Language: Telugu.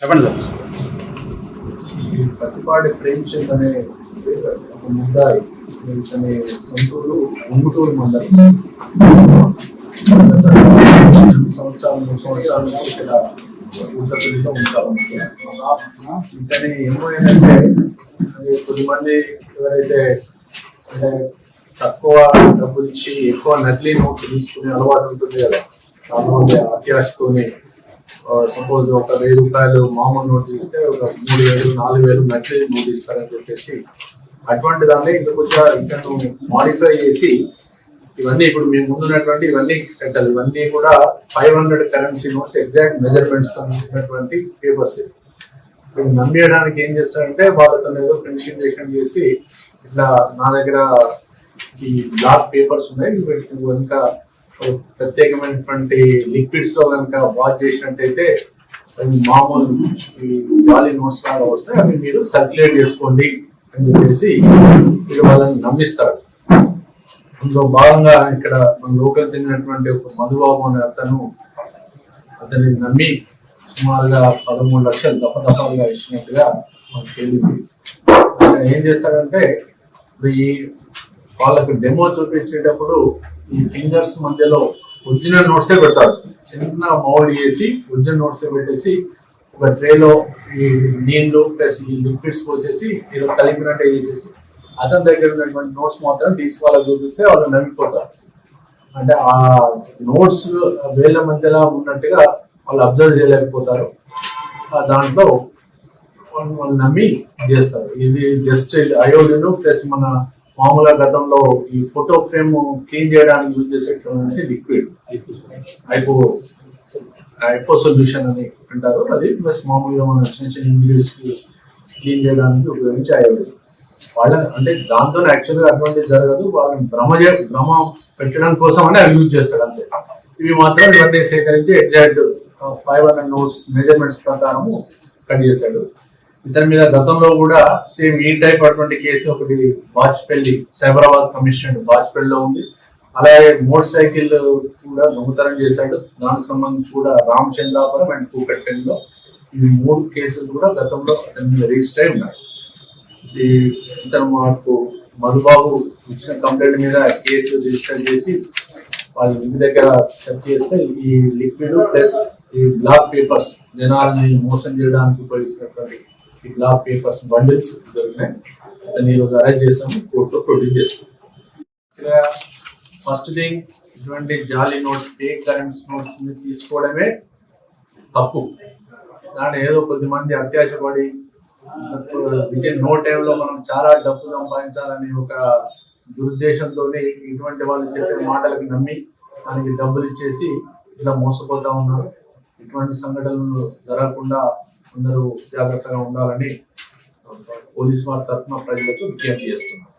చెప్పండి సార్. పత్తిపాటి ప్రేమ్చంద్ అనే ఒక ముద్దాయి ఇతని సొంతూరు ఉంగుటూరు మండలం. సంవత్సరాల నుంచి ఇక్కడ ఊళ్ళో ఉంటాము. ఇతని ఏమైందంటే కొద్దిమంది ఎవరైతే అంటే తక్కువ డబ్బులు ఇచ్చి ఎక్కువ నకిలీ నోట్లు తీసుకునే అలవాటు ఉంటుంది కదా, చాలా మంది అత్యాశతోని సపోజ్ ఒక 1000 రూపాయలు మామూలు నోట్ ఇస్తే ఒక 3000 4000 నకిలీ నోట్ ఇస్తారని చెప్పేసి అటువంటి దాన్ని ఇంకా కొంచెం ఇతను మాడిఫై చేసి ఇవన్నీ ఇప్పుడు మేము ముందున్నటువంటి ఇవన్నీ పెట్టాలి. ఇవన్నీ కూడా 500 కరెన్సీ నోట్స్ ఎగ్జాక్ట్ మెజర్మెంట్స్ ఉన్నటువంటి పేపర్స్. నమ్మేయడానికి ఏం చేస్తారంటే వాళ్ళతో ఏదో ఫ్రెండ్షిప్ చేసి ఇట్లా నా దగ్గర ఈ బ్లాక్ పేపర్స్ ఉన్నాయి, కనుక ప్రత్యేకమైనటువంటి లిక్విడ్స్ లో కనుక వాష్ చేసినట్టయితే అవి మామూలు ఈ జాలీ నోట్స్ లాగా వస్తాయి, అవి మీరు సర్క్యులేట్ చేసుకోండి అని చెప్పేసి మీరు వాళ్ళని నమ్మిస్తారు. అందులో భాగంగా ఇక్కడ మన లోకల్ చెందినటువంటి ఒక మధుబాబు అనే అతన్ని నమ్మి సుమారుగా 13 లక్షలు దఫాలుగా ఇచ్చినట్టుగా మనకు తెలియదు. ఏం చేస్తాడంటే ఈ వాళ్ళకి డెమో చూపించేటప్పుడు ఈ ఫింగర్స్ మధ్యలో ఒరిజినల్ నోట్సే పెడతాడు. చిన్న మౌల్డ్ చేసి ఒరిజినల్ నోట్సే పెట్టేసి ఒక ట్రేలో ఈ నీళ్లు ప్లస్ ఈ లిక్విడ్స్ పోసేసి ఏదో కలిపినట్టే చేసేసి అతని దగ్గర ఉన్నటువంటి నోట్స్ మాత్రం తీసి వాళ్ళకి చూపిస్తే వాళ్ళు నమ్మిపోతారు. అంటే ఆ నోట్స్ వేళ్ళ మధ్యలో ఉన్నట్టుగా వాళ్ళు అబ్జర్వ్ చేయలేకపోతారు. దాంట్లో వాళ్ళు నమ్మి చేస్తారు. ఇది జస్ట్ అయోడిన్ ప్లస్ మన మామూలుగా గతంలో ఈ ఫోటో ఫ్రేమ్ క్లీన్ చేయడానికి యూజ్ చేసేటువంటి లిక్విడ్ ఐపో సొల్యూషన్ అని అంటారు. అది ప్లస్ మామూలుగా మన చిన్న చిన్న ఇంజరీస్ క్లీన్ చేయడానికి ఉపయోగించే అయోడిన్. వాళ్ళ అంటే దాంతో యాక్చువల్గా అడ్వాంటేజ్ జరగదు, వాళ్ళని భ్రమ పెట్టడం కోసం అని అవి యూజ్ చేస్తాడు అంతే. ఇవి మాత్రం ఇవన్నీ సేకరించి ఎగ్జాక్ట్ 500 నోట్స్ మెజర్మెంట్స్ ప్రకారము కట్ చేశాడు. ఇతని మీద గతంలో కూడా సేమ్ ఈ టైప్ అటువంటి కేసు ఒకటి బాజ్పల్లి సైబరాబాద్ కమిషనర్ బాజ్పల్లిలో ఉంది. అలాగే మోటార్ సైకిల్ కూడా దొంగతనం చేశాడు. దానికి సంబంధించి కూడా రామచంద్రాపురం అండ్ కూకట్పల్లిలో ఈ 3 కేసులు కూడా గతంలో అతని మీద రిజిస్టర్ అయి ఉన్నాయి. ఇతను మాకు మధుబాబు ఇచ్చిన కంప్లైంట్ మీద కేసు రిజిస్టర్ చేసి వాళ్ళ ఇంటి దగ్గర సెర్చ్ చేస్తే ఈ లిక్విడ్ ప్లస్ ఈ బ్లాక్ పేపర్స్ జనాల్ని మోసం చేయడానికి ఉపయోగిస్తున్నటువంటి ఈ బ్లాక్ పేపర్స్ బండిల్స్ దొరికినాయి. అతను ఈరోజు అరెస్ట్ చేసాము, కోర్టులో ప్రొడ్యూస్ చేస్తాం. ఫస్ట్ థింగ్, ఇటువంటి జాలీ నోట్స్ ఫేక్ కరెన్సీ నోట్స్ తీసుకోవడమే తప్పు. దాంట్లో ఏదో కొద్దిమంది అత్యాశపడి విత్ ఇన్ నో టైంలో మనం చాలా డబ్బు సంపాదించాలని ఒక దురుద్దేశంతో ఇటువంటి వాళ్ళు చెప్పే మాటలకు నమ్మి దానికి డబ్బులు ఇచ్చేసి ఇలా మోసపోతా ఉన్నారు. ఇటువంటి సంఘటనలు జరగకుండా అందరూ జాగ్రత్తగా ఉండాలని పోలీసు వారి తరఫున ప్రజలకు విజ్ఞప్తి చేస్తున్నారు.